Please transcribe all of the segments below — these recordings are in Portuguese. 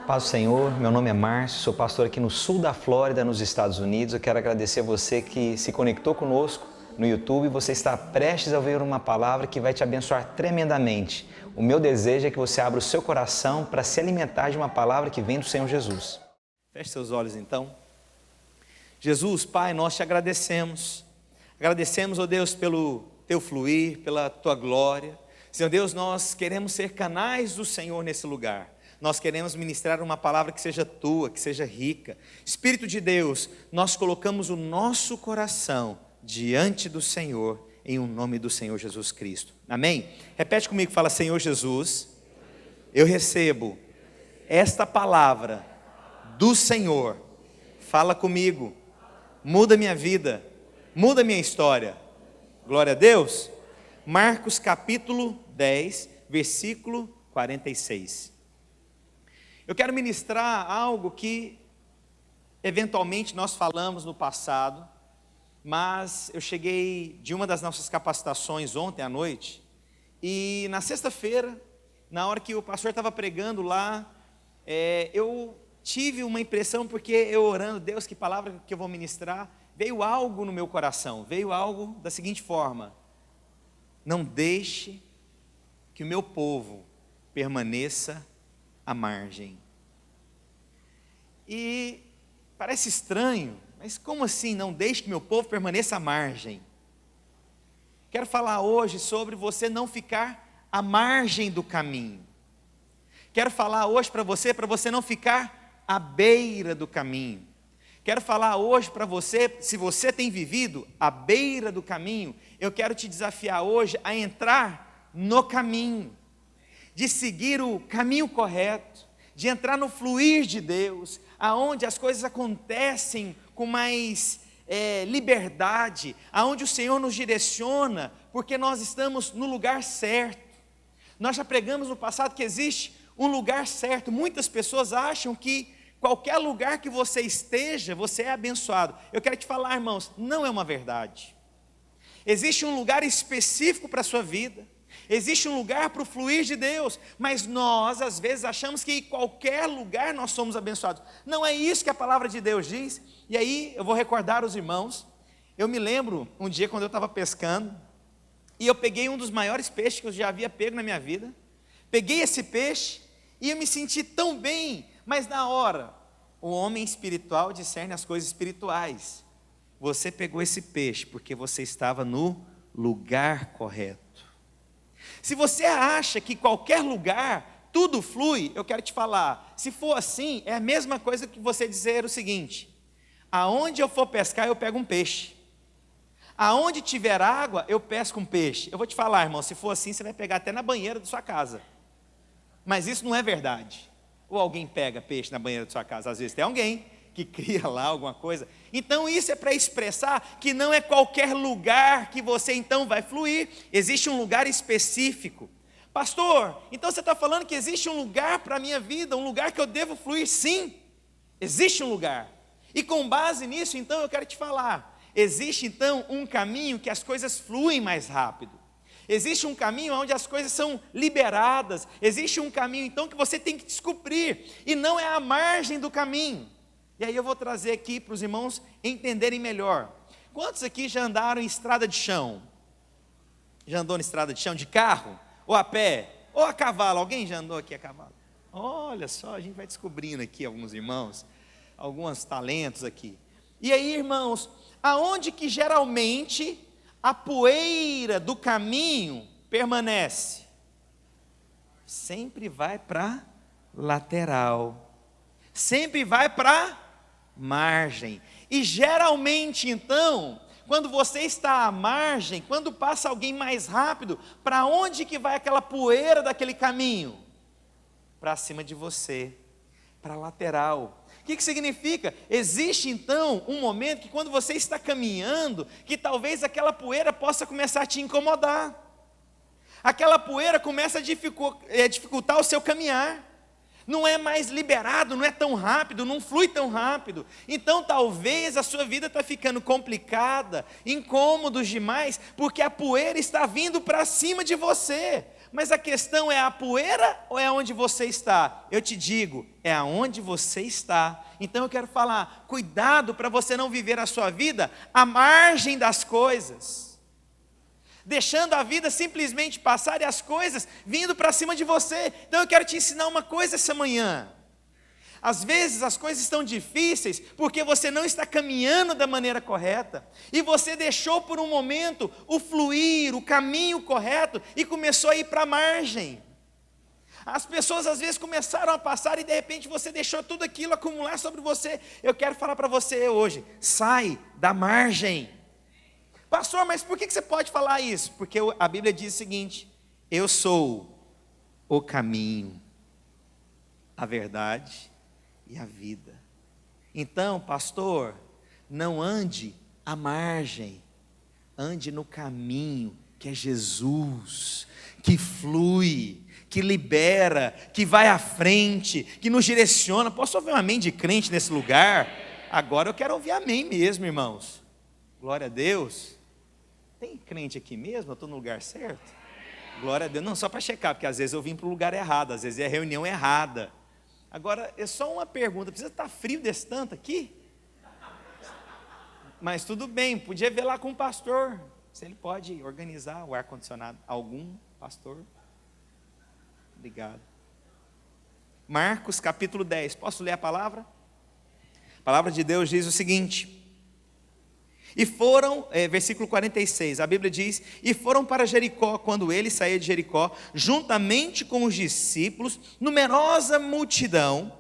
Paz do Senhor, meu nome é Márcio, sou pastor aqui no sul da Flórida, nos Estados Unidos. Eu quero agradecer a você que se conectou conosco no YouTube. Você está prestes a ouvir uma palavra que vai te abençoar tremendamente. O meu desejo é que você abra o seu coração para se alimentar de uma palavra que vem do Senhor Jesus. Feche seus olhos então. Jesus, Pai, nós te agradecemos. Agradecemos, ó Deus, pelo teu fluir, pela tua glória. Senhor Deus, nós queremos ser canais do Senhor nesse lugar. Nós queremos ministrar uma palavra que seja tua, que seja rica. Espírito de Deus, nós colocamos o nosso coração diante do Senhor, em um nome do Senhor Jesus Cristo. Amém? Repete comigo, fala: Senhor Jesus, eu recebo esta palavra do Senhor. Fala comigo, muda minha vida, muda minha história. Glória a Deus. Marcos capítulo 10, versículo 46. Eu quero ministrar algo que eventualmente nós falamos no passado, mas eu cheguei de uma das nossas capacitações ontem à noite, e na sexta-feira, na hora que o pastor estava pregando lá, eu tive uma impressão, porque eu orando, Deus, que palavra que eu vou ministrar, veio algo no meu coração, veio algo da seguinte forma: não deixe que o meu povo permaneça à margem. E parece estranho, mas como assim, não deixe que meu povo permaneça à margem? Quero falar hoje sobre você não ficar à margem do caminho. Quero falar hoje para você não ficar à beira do caminho. Quero falar hoje para você, se você tem vivido à beira do caminho, eu quero te desafiar hoje a entrar no caminho, de seguir o caminho correto, de entrar no fluir de Deus, aonde as coisas acontecem com mais liberdade, aonde o Senhor nos direciona, porque nós estamos no lugar certo. Nós já pregamos no passado que existe um lugar certo. Muitas pessoas acham que qualquer lugar que você esteja, você é abençoado. Eu quero te falar, irmãos, não é uma verdade. Existe um lugar específico para a sua vida. Existe um lugar para o fluir de Deus, mas nós às vezes achamos que em qualquer lugar nós somos abençoados. Não é isso que a palavra de Deus diz. E aí eu vou recordar os irmãos. Eu me lembro um dia quando eu estava pescando, e eu peguei um dos maiores peixes que eu já havia pego na minha vida. Peguei esse peixe e eu me senti tão bem, mas na hora, o homem espiritual discerne as coisas espirituais. Você pegou esse peixe porque você estava no lugar correto. Se você acha que qualquer lugar tudo flui, eu quero te falar, se for assim, é a mesma coisa que você dizer o seguinte: aonde eu for pescar eu pego um peixe, aonde tiver água eu pesco um peixe. Eu vou te falar, irmão, se for assim você vai pegar até na banheira da sua casa, mas isso não é verdade. Ou alguém pega peixe na banheira da sua casa? Às vezes tem alguém que cria lá alguma coisa. Então isso é para expressar que não é qualquer lugar que você então vai fluir. Existe um lugar específico. Pastor, então você está falando que existe um lugar para a minha vida, um lugar que eu devo fluir? Sim, existe um lugar. E com base nisso, então, eu quero te falar, existe então um caminho que as coisas fluem mais rápido. Existe um caminho onde as coisas são liberadas. Existe um caminho então que você tem que descobrir, e não é a margem do caminho. E aí eu vou trazer aqui para os irmãos entenderem melhor. Quantos aqui já andaram em estrada de chão? Já andou em estrada de chão de carro? Ou a pé? Ou a cavalo? Alguém já andou aqui a cavalo? Olha só, a gente vai descobrindo aqui alguns irmãos, alguns talentos aqui. E aí, irmãos, aonde que geralmente a poeira do caminho permanece? Sempre vai para lateral. Sempre vai para margem. E geralmente então, quando você está à margem, quando passa alguém mais rápido, para onde que vai aquela poeira daquele caminho? Para cima de você, para a lateral. O que significa? Existe então um momento que quando você está caminhando, que talvez aquela poeira possa começar a te incomodar. Aquela poeira começa a dificultar o seu caminhar. não é mais liberado, não é tão rápido, não flui tão rápido. Então talvez a sua vida está ficando complicada, incômodos demais, porque a poeira está vindo para cima de você. Mas a questão é a poeira ou é onde você está? Eu te digo, é aonde você está. Então eu quero falar, cuidado para você não viver a sua vida à margem das coisas, deixando a vida simplesmente passar e as coisas vindo para cima de você. Então eu quero te ensinar uma coisa essa manhã. Às vezes as coisas estão difíceis porque você não está caminhando da maneira correta, e você deixou por um momento o fluir, o caminho correto, e começou a ir para a margem. As pessoas às vezes começaram a passar e de repente você deixou tudo aquilo acumular sobre você. Eu quero falar para você hoje, sai da margem. Pastor, mas por que você pode falar isso? Porque a Bíblia diz o seguinte: eu sou o caminho, a verdade e a vida. Então, pastor, não ande à margem, ande no caminho, que é Jesus, que flui, que libera, que vai à frente, que nos direciona. Posso ouvir um amém de crente nesse lugar? Agora eu quero ouvir amém mesmo, irmãos. Glória a Deus. Tem crente aqui mesmo? Eu estou no lugar certo? Glória a Deus. Não, só para checar, porque às vezes eu vim para o lugar errado, às vezes é a reunião errada. Agora, é só uma pergunta, precisa estar frio desse tanto aqui? Mas tudo bem, podia ver lá com o pastor, se ele pode organizar o ar-condicionado. Algum pastor? Obrigado. Marcos capítulo 10, posso ler a palavra? A palavra de Deus diz o seguinte: e foram, versículo 46, a Bíblia diz: e foram para Jericó. Quando ele saía de Jericó, juntamente com os discípulos, numerosa multidão,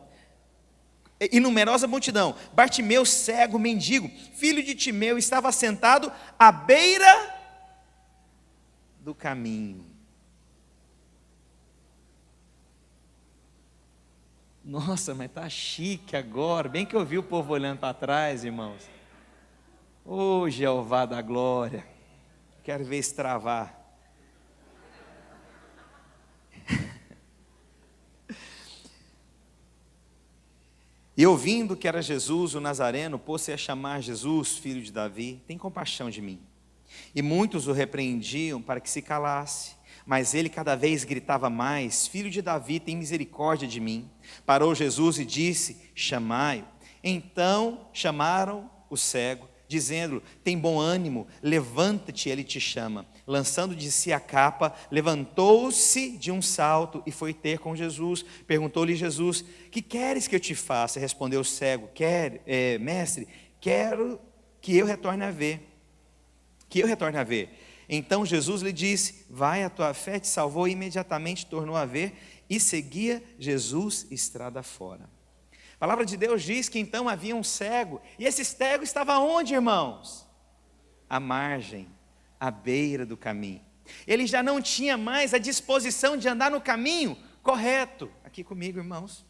Bartimeu, cego, mendigo, filho de Timeu, estava sentado à beira do caminho. Nossa, mas está chique agora, bem que eu vi o povo olhando para trás, irmãos. Ô Jeová da glória, quero ver isso travar. E ouvindo que era Jesus o Nazareno, pôs-se a chamar Jesus, filho de Davi, tem compaixão de mim. E muitos o repreendiam para que se calasse, mas ele cada vez gritava mais: filho de Davi, tem misericórdia de mim. Parou Jesus e disse: chamai-o. Então chamaram o cego, dizendo: tem bom ânimo, levanta-te, ele te chama. Lançando de si a capa, levantou-se de um salto e foi ter com Jesus. Perguntou-lhe Jesus: que queres que eu te faça? Respondeu o cego: mestre, quero que eu retorne a ver. Então Jesus lhe disse: vai, a tua fé te salvou. E imediatamente tornou a ver e seguia Jesus estrada fora. A palavra de Deus diz que então havia um cego, e esse cego estava onde, irmãos? À margem, à beira do caminho. Ele já não tinha mais a disposição de andar no caminho correto. Aqui comigo, irmãos.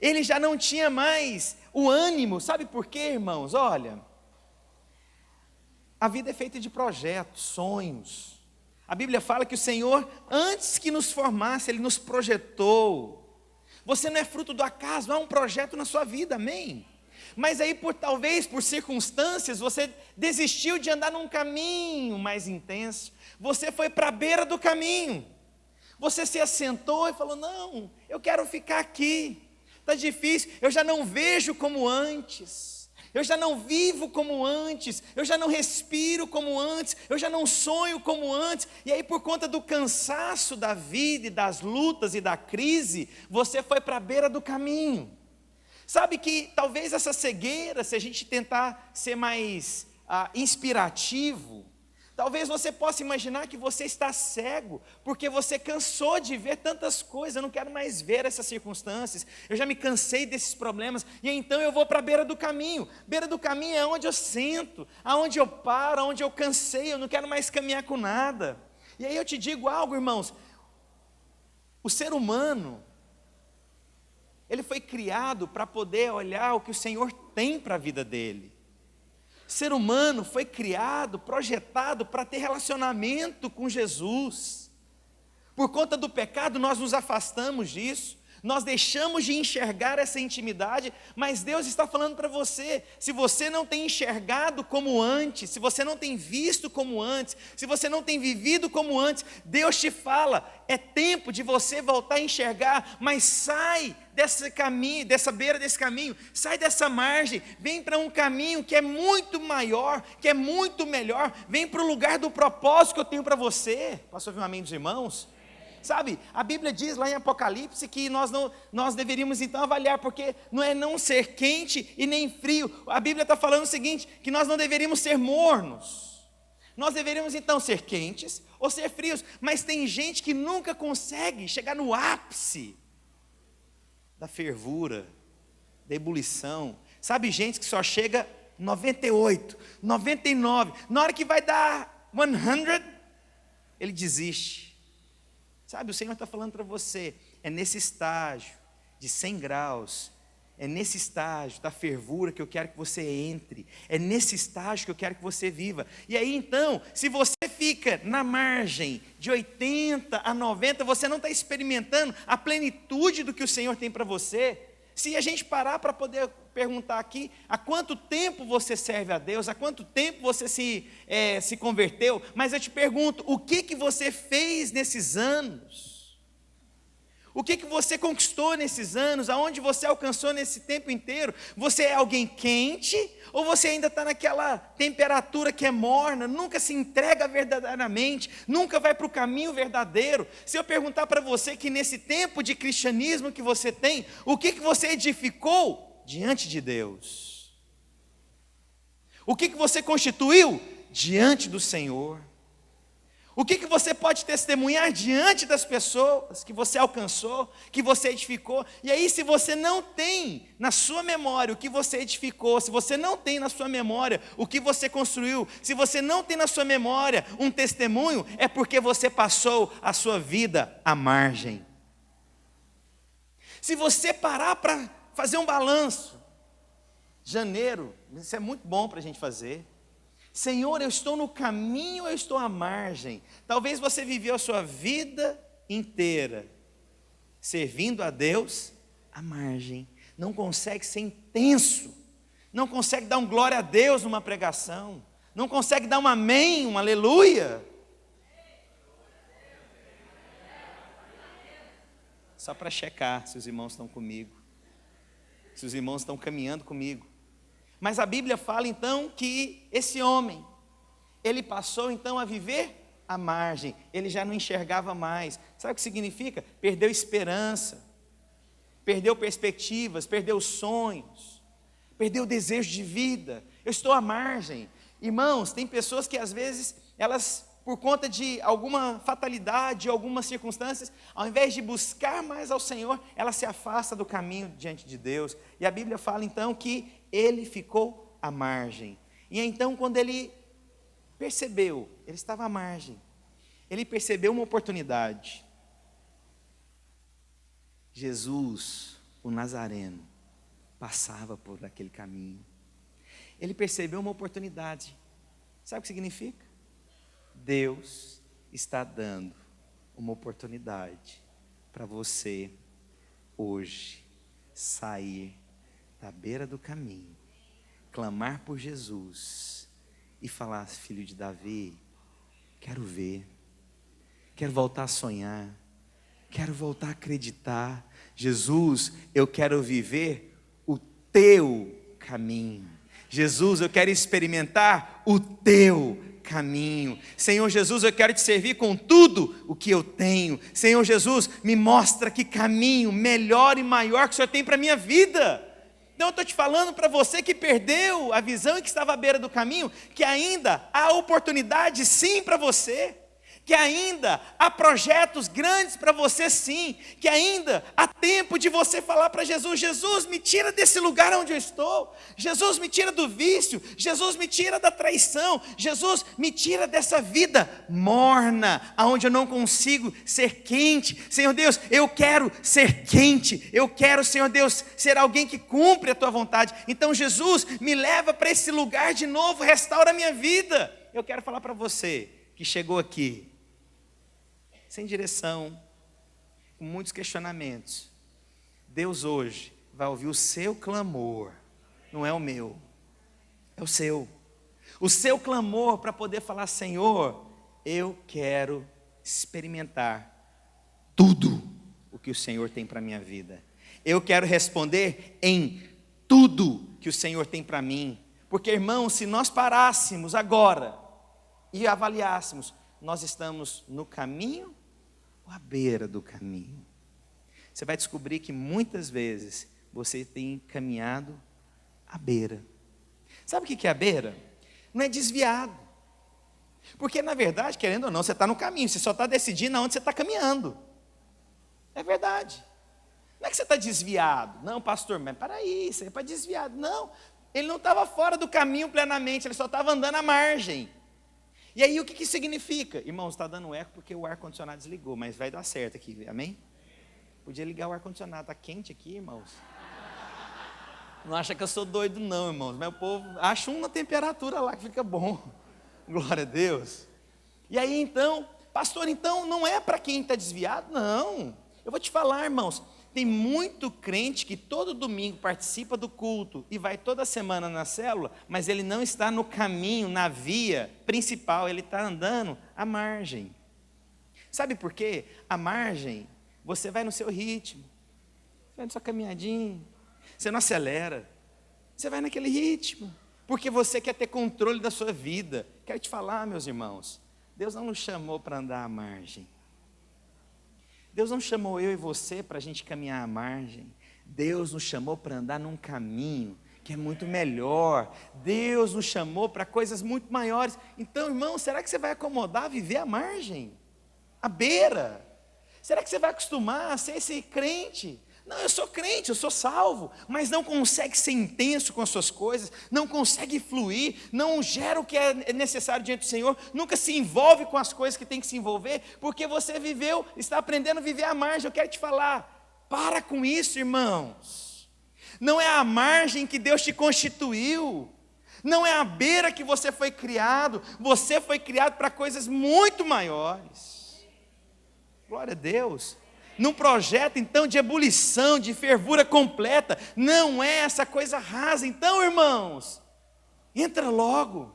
Ele já não tinha mais o ânimo. Sabe por quê, irmãos? Olha, a vida é feita de projetos, sonhos. A Bíblia fala que o Senhor, antes que nos formasse, Ele nos projetou. Você não é fruto do acaso, há um projeto na sua vida, amém? Mas aí, talvez por circunstâncias, você desistiu de andar num caminho mais intenso. Você foi para a beira do caminho. Você se assentou e falou: não, eu quero ficar aqui. Está difícil, eu já não vejo como antes. Eu já não vivo como antes, eu já não respiro como antes, eu já não sonho como antes. E aí, por conta do cansaço da vida e das lutas e da crise, você foi para a beira do caminho. Sabe que talvez essa cegueira, se a gente tentar ser mais inspirativo, talvez você possa imaginar que você está cego, porque você cansou de ver tantas coisas. Eu não quero mais ver essas circunstâncias, eu já me cansei desses problemas, e então eu vou para a beira do caminho. Beira do caminho é onde eu sento, aonde eu paro, aonde eu cansei, eu não quero mais caminhar com nada. E aí eu te digo algo, irmãos, o ser humano, ele foi criado para poder olhar o que o Senhor tem para a vida dele. O ser humano foi criado, projetado para ter relacionamento com Jesus. Por conta do pecado, nós nos afastamos disso. nós deixamos de enxergar essa intimidade, mas Deus está falando para você, se você não tem enxergado como antes, se você não tem visto como antes, se você não tem vivido como antes, Deus te fala, é tempo de você voltar a enxergar, mas sai desse caminho, dessa beira desse caminho, sai dessa margem, vem para um caminho que é muito maior, que é muito melhor, vem para o lugar do propósito que eu tenho para você. Posso ouvir um amém dos irmãos? Sabe, a Bíblia diz lá em Apocalipse que nós deveríamos então avaliar, porque não é não ser quente e nem frio. A Bíblia está falando o seguinte, que nós não deveríamos ser mornos. Nós deveríamos então ser quentes ou ser frios, mas tem gente que nunca consegue chegar no ápice da fervura, da ebulição. Sabe, gente que só chega 98, 99, na hora que vai dar 100, ele desiste. Sabe, o Senhor está falando para você, é nesse estágio de 100 graus, é nesse estágio da fervura que eu quero que você entre, é nesse estágio que eu quero que você viva. E aí então, se você fica na margem de 80 a 90, você não está experimentando a plenitude do que o Senhor tem para você. Se a gente parar para poder perguntar aqui, há quanto tempo você serve a Deus, há quanto tempo você se converteu, mas eu te pergunto, o que você fez nesses anos? O que você conquistou nesses anos? Aonde você alcançou nesse tempo inteiro? Você é alguém quente? Ou você ainda está naquela temperatura que é morna, nunca se entrega verdadeiramente, nunca vai para o caminho verdadeiro? Se eu perguntar para você que nesse tempo de cristianismo que você tem, o que você edificou diante de Deus? O que você constituiu diante do Senhor? O que você pode testemunhar diante das pessoas que você alcançou, que você edificou? E aí, se você não tem na sua memória o que você edificou, se você não tem na sua memória o que você construiu, se você não tem na sua memória um testemunho, é porque você passou a sua vida à margem. Se você parar para fazer um balanço, janeiro, isso é muito bom para a gente fazer. Senhor, eu estou no caminho, eu estou à margem. Talvez você viveu a sua vida inteira servindo a Deus à margem. Não consegue ser intenso. Não consegue dar um glória a Deus numa pregação. Não consegue dar um amém, um aleluia. Só para checar se os irmãos estão comigo. Se os irmãos estão caminhando comigo. Mas a Bíblia fala então que esse homem, ele passou então a viver à margem, ele já não enxergava mais. Sabe o que significa? Perdeu esperança, perdeu perspectivas, perdeu sonhos, perdeu o desejo de vida. Eu estou à margem. Irmãos, tem pessoas que às vezes, elas, por conta de alguma fatalidade, algumas circunstâncias, ao invés de buscar mais ao Senhor, ela se afasta do caminho diante de Deus. E a Bíblia fala então que ele ficou à margem. E então, quando ele percebeu, ele estava à margem, ele percebeu uma oportunidade. Jesus, o Nazareno, passava por aquele caminho. Ele percebeu uma oportunidade. Sabe o que significa? Deus está dando uma oportunidade para você hoje sair da beira do caminho, clamar por Jesus e falar: filho de Davi, quero ver, quero voltar a sonhar, quero voltar a acreditar. Jesus, eu quero viver o teu caminho. Jesus, eu quero experimentar o teu caminho. Senhor Jesus, eu quero te servir com tudo o que eu tenho. Senhor Jesus, me mostra que caminho melhor e maior que o Senhor tem para a minha vida. Então eu estou te falando para você que perdeu a visão e que estava à beira do caminho, que ainda há oportunidade sim para você, que ainda há projetos grandes para você sim, que ainda há tempo de você falar para Jesus: Jesus, me tira desse lugar onde eu estou, Jesus, me tira do vício, Jesus, me tira da traição, Jesus, me tira dessa vida morna, aonde eu não consigo ser quente. Senhor Deus, eu quero ser quente, eu quero, Senhor Deus, ser alguém que cumpre a tua vontade. Então Jesus, me leva para esse lugar de novo, restaura a minha vida. Eu quero falar para você que chegou aqui sem direção, com muitos questionamentos, Deus hoje vai ouvir o seu clamor, não é o meu, é o seu. O seu clamor para poder falar: Senhor, eu quero experimentar tudo o que o Senhor tem para a minha vida. Eu quero responder em tudo que o Senhor tem para mim. Porque, irmãos, se nós parássemos agora e avaliássemos, nós estamos no caminho ou à beira do caminho? Você vai descobrir que muitas vezes você tem caminhado à beira. Sabe o que é a beira? Não é desviado. Porque, na verdade, querendo ou não, você está no caminho, você só está decidindo aonde você está caminhando. É verdade. Não é que você está desviado. Não, pastor, mas peraí, isso aí é para desviado. Não, ele não estava fora do caminho plenamente, ele só estava andando à margem. E aí o que significa? Irmãos, está dando eco porque o ar-condicionado desligou, mas vai dar certo aqui, amém? Podia ligar o ar-condicionado, está quente aqui, irmãos. Não acha que eu sou doido não, irmãos, mas o povo acha uma temperatura lá que fica bom. Glória a Deus. E aí então, pastor, então não é para quem está desviado? Não. Eu vou te falar, irmãos, tem muito crente que todo domingo participa do culto e vai toda semana na célula, mas ele não está no caminho, na via principal, ele está andando à margem. Sabe por quê? À margem, você vai no seu ritmo, vai na sua caminhadinha, você não acelera, você vai naquele ritmo, porque você quer ter controle da sua vida. Quero te falar, meus irmãos, Deus não nos chamou para andar à margem. Deus não chamou eu e você para a gente caminhar à margem. Deus nos chamou para andar num caminho que é muito melhor. Deus nos chamou para coisas muito maiores. Então, irmão, será que você vai acomodar a viver à margem? À beira? Será que você vai acostumar a ser esse crente? Não, eu sou crente, eu sou salvo, mas não consegue ser intenso com as suas coisas, não consegue fluir, não gera o que é necessário diante do Senhor, nunca se envolve com as coisas que tem que se envolver, porque você viveu, está aprendendo a viver à margem. Eu quero te falar, para com isso, irmãos. Não é a margem que Deus te constituiu, não é a beira que você foi criado para coisas muito maiores. Glória a Deus. Num projeto então de ebulição, de fervura completa, não é essa coisa rasa. Então, irmãos, entra logo,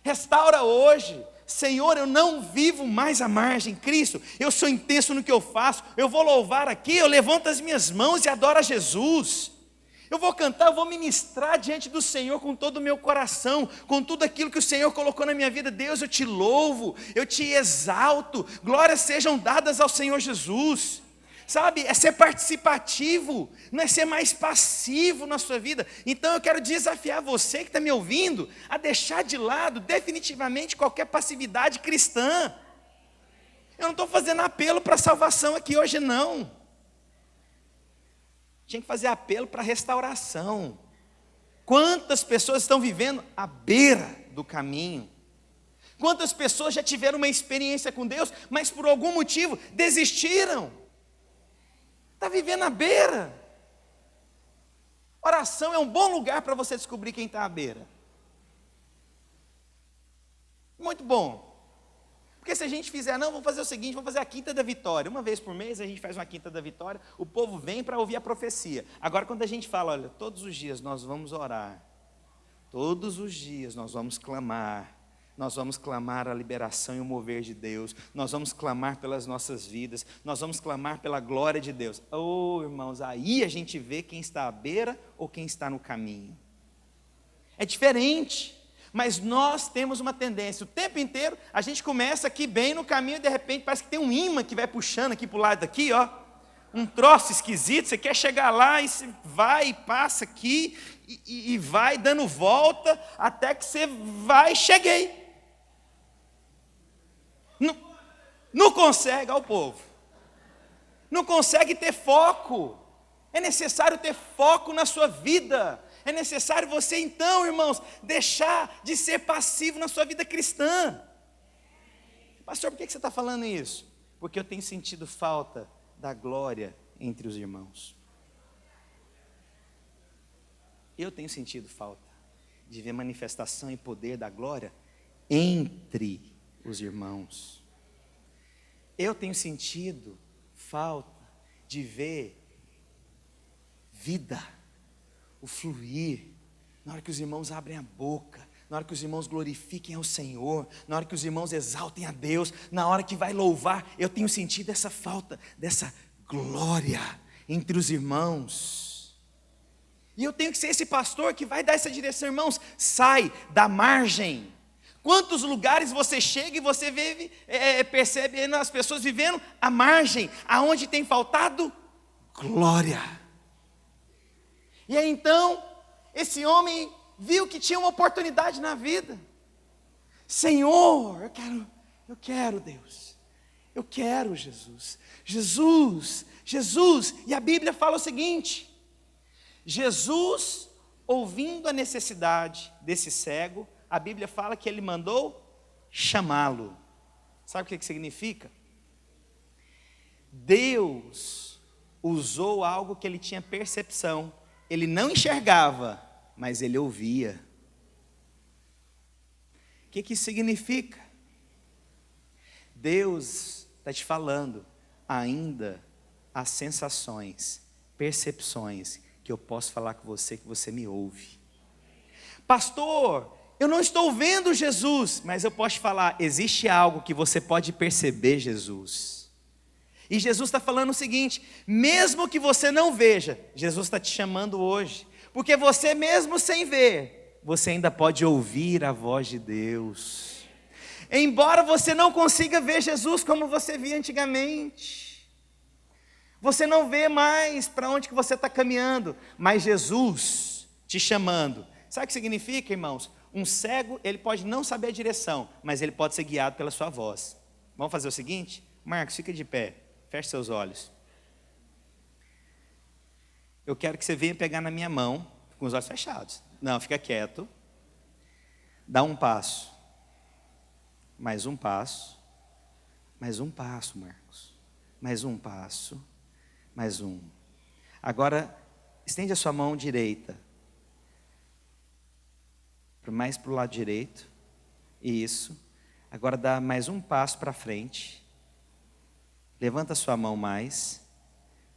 restaura hoje. Senhor, eu não vivo mais à margem, Cristo, eu sou intenso no que eu faço, eu vou louvar aqui, eu levanto as minhas mãos e adoro a Jesus. Eu vou cantar, eu vou ministrar diante do Senhor com todo o meu coração, com tudo aquilo que o Senhor colocou na minha vida. Deus, eu te louvo, eu te exalto, glórias sejam dadas ao Senhor Jesus. Sabe, é ser participativo, não é ser mais passivo na sua vida. Então eu quero desafiar você que está me ouvindo, a deixar de lado definitivamente qualquer passividade cristã. Eu não estou fazendo apelo para salvação aqui hoje não. Tinha que fazer apelo para restauração. Quantas pessoas estão vivendo à beira do caminho? Quantas pessoas já tiveram uma experiência com Deus, mas por algum motivo desistiram? Está vivendo à beira. Oração é um bom lugar para você descobrir quem está à beira. Muito bom. Porque se a gente fizer, não, vamos fazer o seguinte, vamos fazer a Quinta da Vitória. Uma vez por mês a gente faz uma Quinta da Vitória, o povo vem para ouvir a profecia. Agora quando a gente fala, olha, todos os dias nós vamos orar, todos os dias nós vamos clamar a liberação e o mover de Deus, nós vamos clamar pelas nossas vidas, nós vamos clamar pela glória de Deus. Oh, irmãos, aí a gente vê quem está à beira ou quem está no caminho. É diferente. Mas nós temos uma tendência, o tempo inteiro, a gente começa aqui bem no caminho e de repente parece que tem um imã que vai puxando aqui para o lado daqui, ó. Um troço esquisito, você quer chegar lá e você vai e passa aqui e vai dando volta até que você vai, cheguei. Não consegue, ao povo. Não consegue ter foco. É necessário ter foco na sua vida. É necessário você então, irmãos, deixar de ser passivo na sua vida cristã. Pastor, por que você está falando isso? Porque eu tenho sentido falta da glória entre os irmãos. Eu tenho sentido falta de ver manifestação e poder da glória entre os irmãos. Eu tenho sentido falta de ver vida, o fluir, na hora que os irmãos abrem a boca, na hora que os irmãos glorifiquem ao Senhor, na hora que os irmãos exaltem a Deus, na hora que vai louvar, eu tenho sentido essa falta, dessa glória entre os irmãos. E eu tenho que ser esse pastor que vai dar essa direção, irmãos. Sai da margem. Quantos lugares você chega e você vê, percebe as pessoas vivendo à margem, aonde tem faltado glória. E aí então, esse homem viu que tinha uma oportunidade na vida. Senhor, eu quero Deus, eu quero Jesus, Jesus. E a Bíblia fala o seguinte: Jesus, ouvindo a necessidade desse cego, a Bíblia fala que ele mandou chamá-lo. Sabe o que significa? Deus usou algo que ele tinha percepção. Ele não enxergava, mas ele ouvia. O que isso significa? Deus está te falando, ainda há sensações, percepções, que eu posso falar com você, que você me ouve. Pastor, eu não estou vendo Jesus, mas eu posso te falar, existe algo que você pode perceber Jesus. E Jesus está falando o seguinte: mesmo que você não veja, Jesus está te chamando hoje, porque você mesmo sem ver, você ainda pode ouvir a voz de Deus. Embora você não consiga ver Jesus como você via antigamente, você não vê mais para onde que você está caminhando, mas Jesus te chamando. Sabe o que significa, irmãos? Um cego, ele pode não saber a direção, mas ele pode ser guiado pela sua voz. Vamos fazer o seguinte? Marcos, fica de pé, feche seus olhos. Eu quero que você venha pegar na minha mão, com os olhos fechados. Não, fica quieto. Dá um passo. Mais um passo. Mais um passo, Marcos. Mais um passo. Mais um. Agora, estende a sua mão direita. Mais para o lado direito. Isso. Agora dá mais um passo para frente. Levanta a sua mão mais.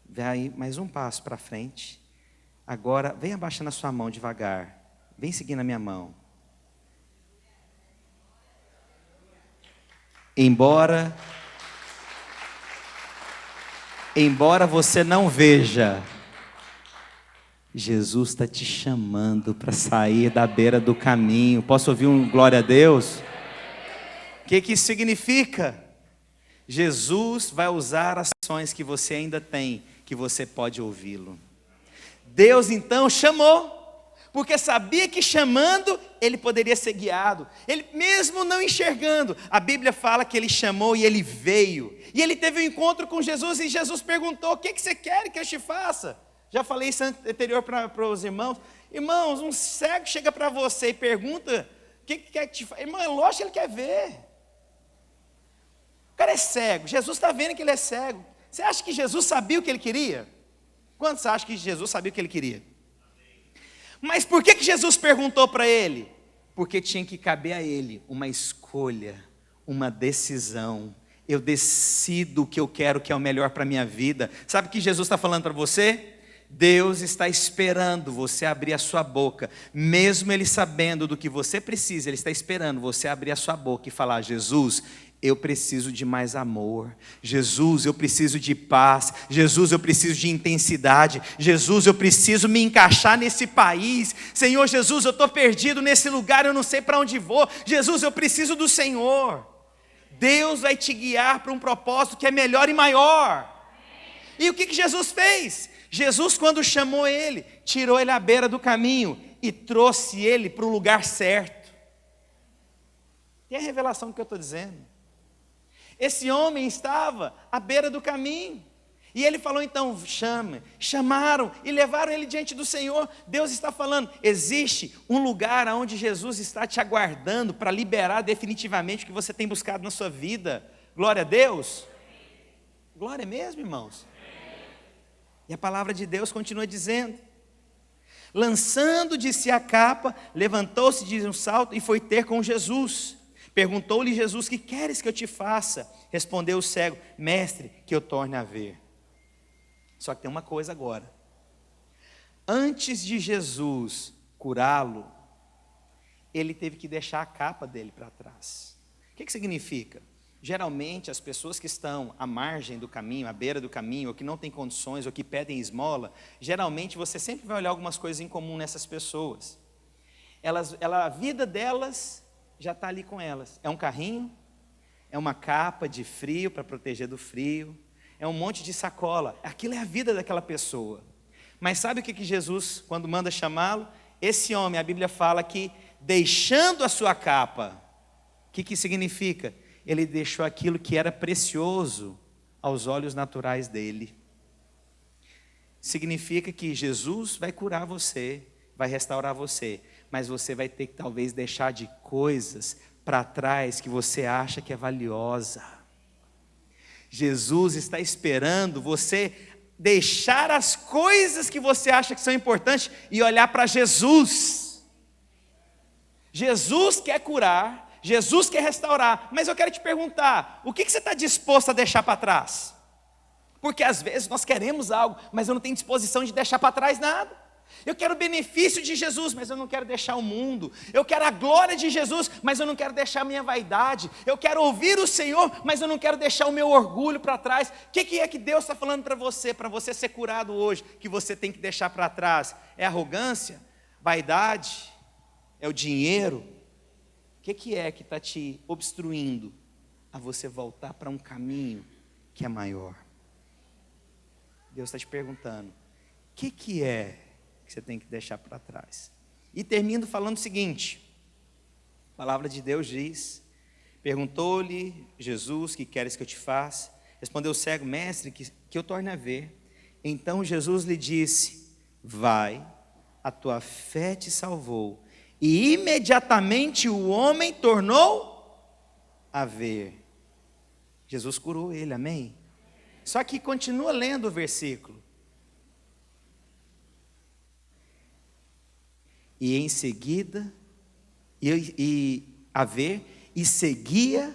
Vai mais um passo para frente. Agora, vem abaixando a sua mão devagar. Vem seguindo a minha mão. Embora você não veja, Jesus está te chamando para sair da beira do caminho. Posso ouvir um glória a Deus? O que isso significa? Jesus vai usar as ações que você ainda tem, que você pode ouvi-lo. Deus então chamou, porque sabia que chamando, ele poderia ser guiado. Ele mesmo não enxergando, a Bíblia fala que ele chamou e ele veio. E ele teve um encontro com Jesus e Jesus perguntou: o que você quer que eu te faça? Já falei isso anterior para os irmãos. Irmãos, um cego chega para você e pergunta: o que quer que te faça? Irmão, é lógico que ele quer ver. O cara é cego, Jesus está vendo que ele é cego. Você acha que Jesus sabia o que ele queria? Quantos acham que Jesus sabia o que ele queria? Mas por que Jesus perguntou para ele? Porque tinha que caber a ele uma escolha, uma decisão. Eu decido o que eu quero, que é o melhor para a minha vida. Sabe o que Jesus está falando para você? Deus está esperando você abrir a sua boca, mesmo Ele sabendo do que você precisa. Ele está esperando você abrir a sua boca e falar: Jesus, eu preciso de mais amor. Jesus, eu preciso de paz. Jesus, eu preciso de intensidade. Jesus, eu preciso me encaixar nesse país. Senhor Jesus, eu estou perdido nesse lugar, eu não sei para onde vou. Jesus, eu preciso do Senhor. Deus vai te guiar para um propósito que é melhor e maior. E o que Jesus fez? Jesus, quando chamou ele, tirou ele à beira do caminho e trouxe ele para o lugar certo. Tem a revelação do que eu estou dizendo. Esse homem estava à beira do caminho. E ele falou então: chamaram e levaram ele diante do Senhor. Deus está falando, existe um lugar onde Jesus está te aguardando para liberar definitivamente o que você tem buscado na sua vida. Glória a Deus. Glória mesmo, irmãos. E a palavra de Deus continua dizendo: lançando de si a capa, levantou-se de um salto e foi ter com Jesus. Perguntou-lhe Jesus: que queres que eu te faça? Respondeu o cego: mestre, que eu torne a ver. Só que tem uma coisa agora. Antes de Jesus curá-lo, ele teve que deixar a capa dele para trás. O que significa? Geralmente as pessoas que estão à margem do caminho, à beira do caminho, ou que não têm condições, ou que pedem esmola, geralmente você sempre vai olhar algumas coisas em comum nessas pessoas. A vida delas já está ali com elas. É um carrinho, é uma capa de frio para proteger do frio, é um monte de sacola. Aquilo é a vida daquela pessoa. Mas sabe o que Jesus, quando manda chamá-lo? Esse homem, a Bíblia fala que deixando a sua capa, o que significa? Ele deixou aquilo que era precioso aos olhos naturais dele. Significa que Jesus vai curar você, vai restaurar você, mas você vai ter que talvez deixar de coisas para trás que você acha que é valiosa. Jesus está esperando você deixar as coisas que você acha que são importantes e olhar para Jesus. Jesus quer curar, Jesus quer restaurar, mas eu quero te perguntar, o que você está disposto a deixar para trás? Porque às vezes nós queremos algo, mas eu não tenho disposição de deixar para trás nada. Eu quero o benefício de Jesus, mas eu não quero deixar o mundo. Eu quero a glória de Jesus, mas eu não quero deixar a minha vaidade. Eu quero ouvir o Senhor, mas eu não quero deixar o meu orgulho para trás. O que é que Deus está falando para você ser curado hoje, que você tem que deixar para trás? É arrogância? Vaidade? É o dinheiro? O que é que está te obstruindo a você voltar para um caminho que é maior? Deus está te perguntando, o que é que você tem que deixar para trás? E termino falando o seguinte, a palavra de Deus diz, perguntou-lhe Jesus, que queres que eu te faça? Respondeu o cego, mestre, que eu torne a ver. Então Jesus lhe disse, vai, a tua fé te salvou. E imediatamente o homem tornou a ver. Jesus curou ele, amém? Só que continua lendo o versículo. E em seguida, e seguia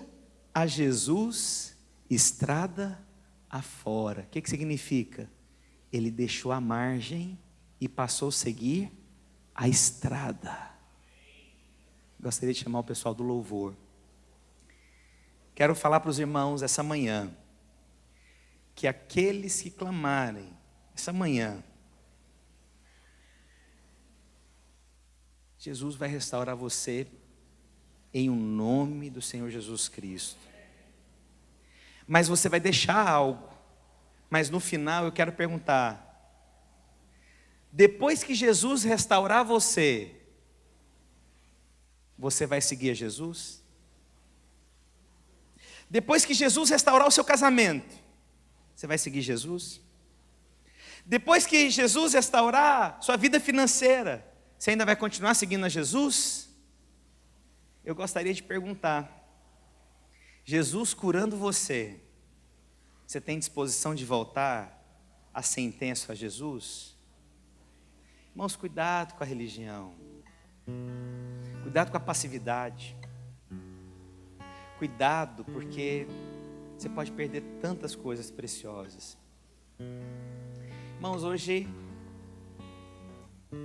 a Jesus estrada afora. O que significa? Ele deixou a margem e passou a seguir a estrada. Gostaria de chamar o pessoal do louvor. Quero falar para os irmãos essa manhã, que aqueles que clamarem essa manhã, Jesus vai restaurar você em o nome do Senhor Jesus Cristo. Mas você vai deixar algo. Mas no final eu quero perguntar, depois que Jesus restaurar você, você vai seguir a Jesus? Depois que Jesus restaurar o seu casamento, você vai seguir Jesus? Depois que Jesus restaurar sua vida financeira, você ainda vai continuar seguindo a Jesus? Eu gostaria de perguntar, Jesus curando você, você tem disposição de voltar a ser intenso a Jesus? Irmãos, cuidado com a religião, cuidado com a passividade, cuidado porque você pode perder tantas coisas preciosas. Irmãos, hoje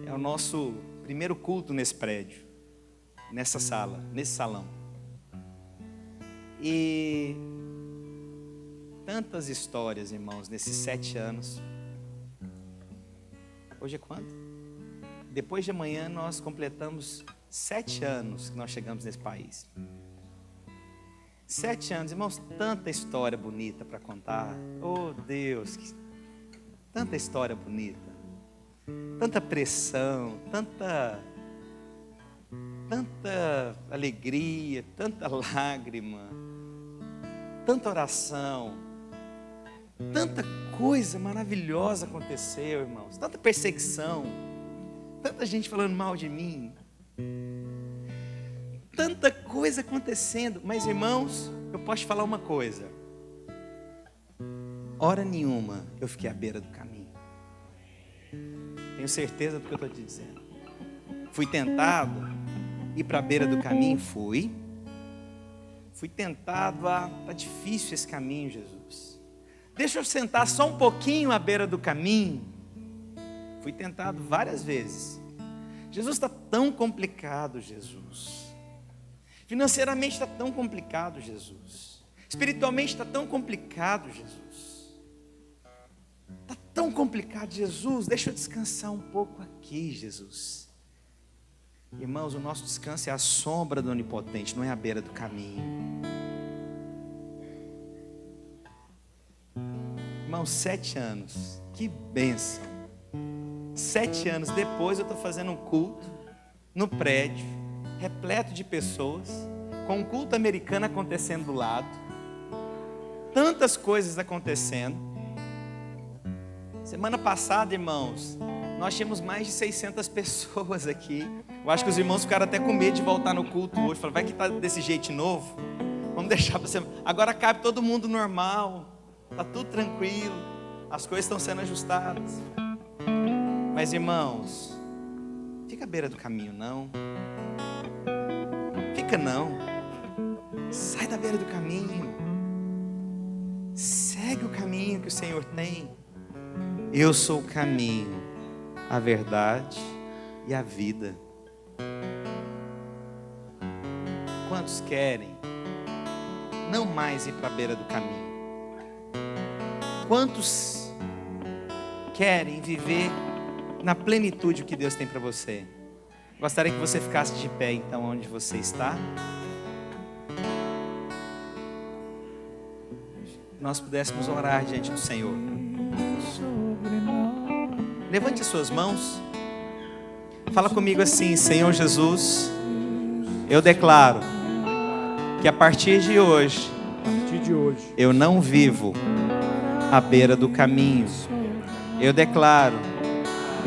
é o nosso primeiro culto nesse prédio, nessa sala, nesse salão. E tantas histórias, irmãos, nesses 7 anos. Hoje é quanto? Depois de amanhã nós completamos 7 anos que nós chegamos nesse país. 7 anos, irmãos, tanta história bonita para contar. Oh Deus, tanta história bonita. Tanta pressão, tanta alegria, tanta lágrima, tanta oração, tanta coisa maravilhosa aconteceu, irmãos, tanta perseguição, tanta gente falando mal de mim, tanta coisa acontecendo, mas irmãos, eu posso te falar uma coisa, hora nenhuma eu fiquei à beira do caminho. Tenho certeza do que eu estou te dizendo. Fui tentado ir para a beira do caminho? Fui tentado está difícil esse caminho, Jesus. Deixa eu sentar só um pouquinho à beira do caminho. fui tentado várias vezes. Jesus está tão complicado, Jesus. Financeiramente está tão complicado, Jesus. Espiritualmente está tão complicado, Jesus. Está tão complicado, Jesus. Deixa eu descansar um pouco aqui, Jesus. Irmãos, o nosso descanso é a sombra do Onipotente, não é a beira do caminho. Irmãos, 7 anos, que bênção. 7 anos depois eu estou fazendo um culto no prédio, repleto de pessoas, com um culto americano acontecendo do lado, tantas coisas acontecendo. Semana passada, irmãos, nós tínhamos mais de 600 pessoas aqui. Eu acho que os irmãos ficaram até com medo de voltar no culto hoje. Falaram, vai que está desse jeito de novo? Vamos deixar para semana. Agora cabe todo mundo normal, está tudo tranquilo, as coisas estão sendo ajustadas. Mas, irmãos, fica à beira do caminho, não. Fica não. Sai da beira do caminho. Segue o caminho que o Senhor tem. Eu sou o caminho, a verdade e a vida. Quantos querem não mais ir para a beira do caminho? Quantos querem viver na plenitude o que Deus tem para você? Gostaria que você ficasse de pé então onde você está. Nós pudéssemos orar diante do Senhor. Levante suas mãos. Fala comigo assim: Senhor Jesus, eu declaro que a partir de hoje eu não vivo à beira do caminho. Eu declaro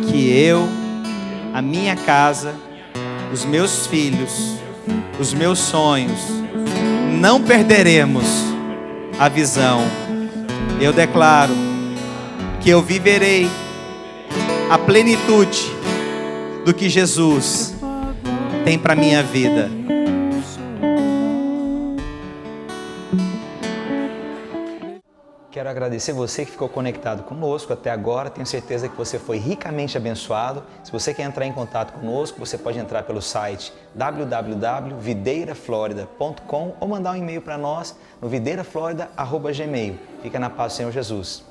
que eu, a minha casa, os meus filhos, os meus sonhos, não perderemos a visão. Eu declaro que eu viverei a plenitude do que Jesus tem para minha vida. Quero agradecer você que ficou conectado conosco até agora. Tenho certeza que você foi ricamente abençoado. Se você quer entrar em contato conosco, você pode entrar pelo site www.videiraflorida.com ou mandar um e-mail para nós no videiraflorida@gmail.com. Fica na paz do Senhor Jesus.